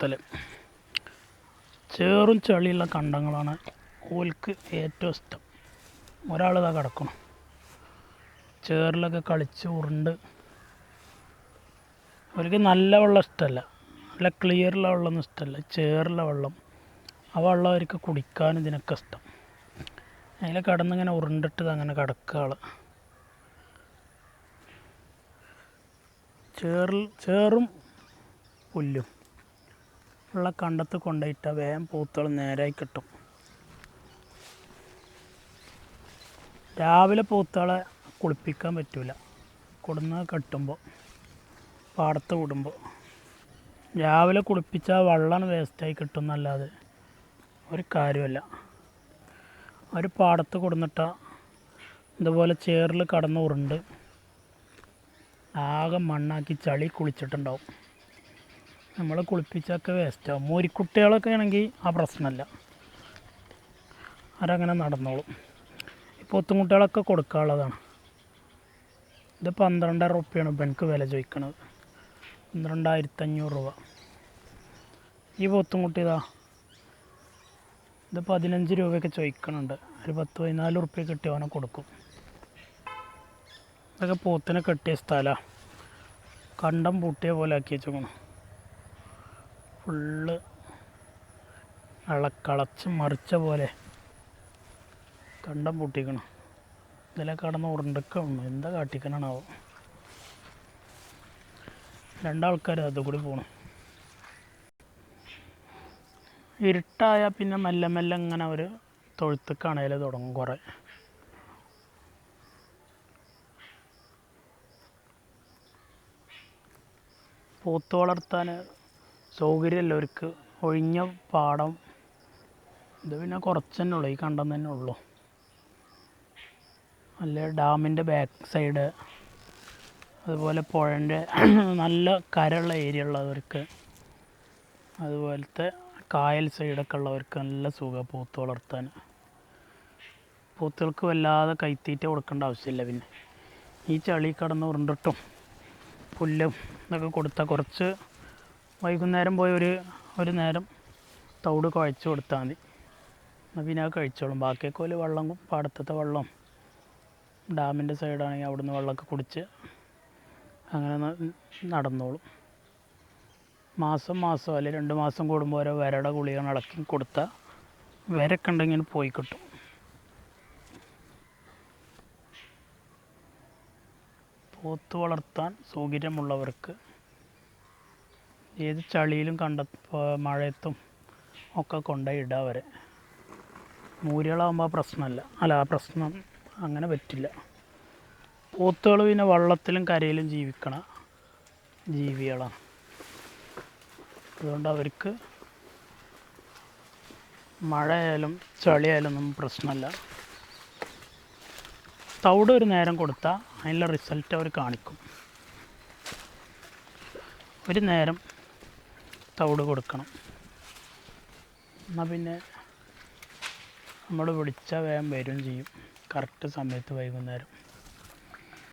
വളർത്തൽ. ചേറും ചളിയുള്ള കണ്ടങ്ങളാണ് ഓൽക്ക് ഏറ്റവും ഇഷ്ടം. ഒരാളിതാ കിടക്കണം, ചേറിലൊക്കെ കളിച്ച് ഉരുണ്ട്. അവർക്ക് നല്ല വെള്ളം ഇഷ്ടമല്ല, നല്ല ക്ലിയറുള്ള വെള്ളമൊന്നും ഇഷ്ടമല്ല, ചേറുള്ള വെള്ളം. ആ വെള്ളം അവർക്ക് കുടിക്കാനും ഇതിനൊക്കെ ഇഷ്ടം. അതിൽ കിടന്നിങ്ങനെ ഉരുണ്ടിട്ട് അങ്ങനെ കിടക്കുക ആൾ. ചേറും പുല്ലും ഉള്ള കണ്ടത്ത് കൊണ്ടുപോയിട്ടാൽ വേഗം പൂത്തോളം നേരായി കിട്ടും. രാവിലെ പൂത്താളെ കുളിപ്പിക്കാൻ പറ്റില്ല, കൊടുന്ന് കെട്ടുമ്പോൾ പാടത്ത് വിടുമ്പോൾ. രാവിലെ കുളിപ്പിച്ചാൽ വെള്ളം വേസ്റ്റായി കിട്ടും എന്നല്ലാതെ ഒരു കാര്യമല്ല. ഒരു പാടത്ത് കൊടുന്നിട്ടാൽ ഇതുപോലെ ചേറിൽ കടന്ന് ഉരുണ്ട് ആകെ മണ്ണാക്കി ചളി കുളിച്ചിട്ടുണ്ടാവും. നമ്മൾ കുളിപ്പിച്ചൊക്കെ വേസ്റ്റാവും. മോരിക്കുട്ടികളൊക്കെ ആണെങ്കിൽ ആ പ്രശ്നമല്ല, അവരങ്ങനെ നടന്നോളും. ഇപ്പോൾ ഒത്തുംകുട്ടികളൊക്കെ കൊടുക്കാനുള്ളതാണ്. ഇത് 12,500 റുപ്യാണ് ഇവനക്ക് വില ചോദിക്കണത്, 12,500 രൂപ. ഈ പോത്തുംകുട്ടി ഇത് 15 രൂപയൊക്കെ ചോദിക്കണുണ്ട്. ഒരു 10-14 റുപ്യ കിട്ടി അവനെ കൊടുക്കും. ഇതൊക്കെ പോത്തിനെ കെട്ടിയ സ്ഥലമാണ്, കണ്ടം പൂട്ടിയ പോലെ ആക്കി വെച്ചോക്കണം. ഫുള്ള് കളച്ച് മറിച്ച പോലെ കണ്ടം പൂട്ടിക്കണം. ഇതിലെ കടന്ന് ഉരുണ്ടൊക്കെ ഉണ്ട്, എന്താ കാട്ടിക്കണാവോ. രണ്ടാൾക്കാർ അത് കൂടി പോകണം. ഇരുട്ടായാൽ പിന്നെ മെല്ലെ മെല്ലെ ഇങ്ങനെ അവർ തൊഴുത്തുക്കാണേൽ തുടങ്ങും. കുറേ പോത്ത് വളർത്താൻ സൗകര്യമല്ല അവർക്ക്. ഒഴിഞ്ഞ പാടം, ഇത് പിന്നെ കുറച്ച് തന്നെ ഉള്ളൂ, ഈ കണ്ടം തന്നെ ഉള്ളൂ. അല്ല ഡാമിൻ്റെ ബാക്ക് സൈഡ്, അതുപോലെ പുഴൻ്റെ നല്ല കരയുള്ള ഏരിയ ഉള്ളവർക്ക്, അതുപോലത്തെ കായൽ സൈഡൊക്കെ ഉള്ളവർക്ക് നല്ല സുഖമാണ് പോത്ത് വളർത്താൻ. പോത്തുകൾക്ക് വല്ലാതെ കൈത്തീറ്റ കൊടുക്കേണ്ട ആവശ്യമില്ല. പിന്നെ ഈ ചളി കടന്ന് ഉരുണ്ടിട്ടും പുല്ലും ഇതൊക്കെ കൊടുത്താൽ കുറച്ച് വൈകുന്നേരം പോയി ഒരു നേരം തവിട് കുഴച്ച് കൊടുത്താൽ മതി. എന്നാൽ പിന്നെ അത് കഴിച്ചോളും. ബാക്കിയൊക്കെ ഒരു വെള്ളം, പാടത്തത്തെ വെള്ളം, ഡാമിൻ്റെ സൈഡാണെങ്കിൽ അവിടുന്ന് വെള്ളമൊക്കെ കുടിച്ച് അങ്ങനെ നടന്നോളും. മാസം അല്ലെങ്കിൽ 2 മാസം കൂടുമ്പോൾ ഓരോ വിരയുടെ ഗുളിക ഇളക്കി കൊടുത്താൽ വിരൊക്കെ ഉണ്ടെങ്കിൽ പോയി കിട്ടും. പോത്ത് വളർത്താൻ സൗകര്യമുള്ളവർക്ക് ഏത് ചളിയിലും മഴയത്തും ഒക്കെ കൊണ്ടുപോയി ഇടാൻ വരെ. മൂരികളാകുമ്പോൾ പ്രശ്നമല്ല, ആ പ്രശ്നം അങ്ങനെ പറ്റില്ല. പോത്തുകൾ പിന്നെ വെള്ളത്തിലും കരയിലും ജീവിക്കണ ജീവികളാണ്. അതുകൊണ്ട് അവർക്ക് മഴയായാലും ചളിയായാലും ഒന്നും പ്രശ്നമല്ല. തവിട് ഒരു നേരം കൊടുത്താൽ അതിനുള്ള റിസൾട്ട് അവർ കാണിക്കും. ഒരു നേരം തവിട് കൊടുക്കണം, എന്നാൽ പിന്നെ നമ്മൾ വിളിച്ചാൽ വേഗം വരും ചെയ്യും കറക്റ്റ് സമയത്ത് വൈകുന്നേരം.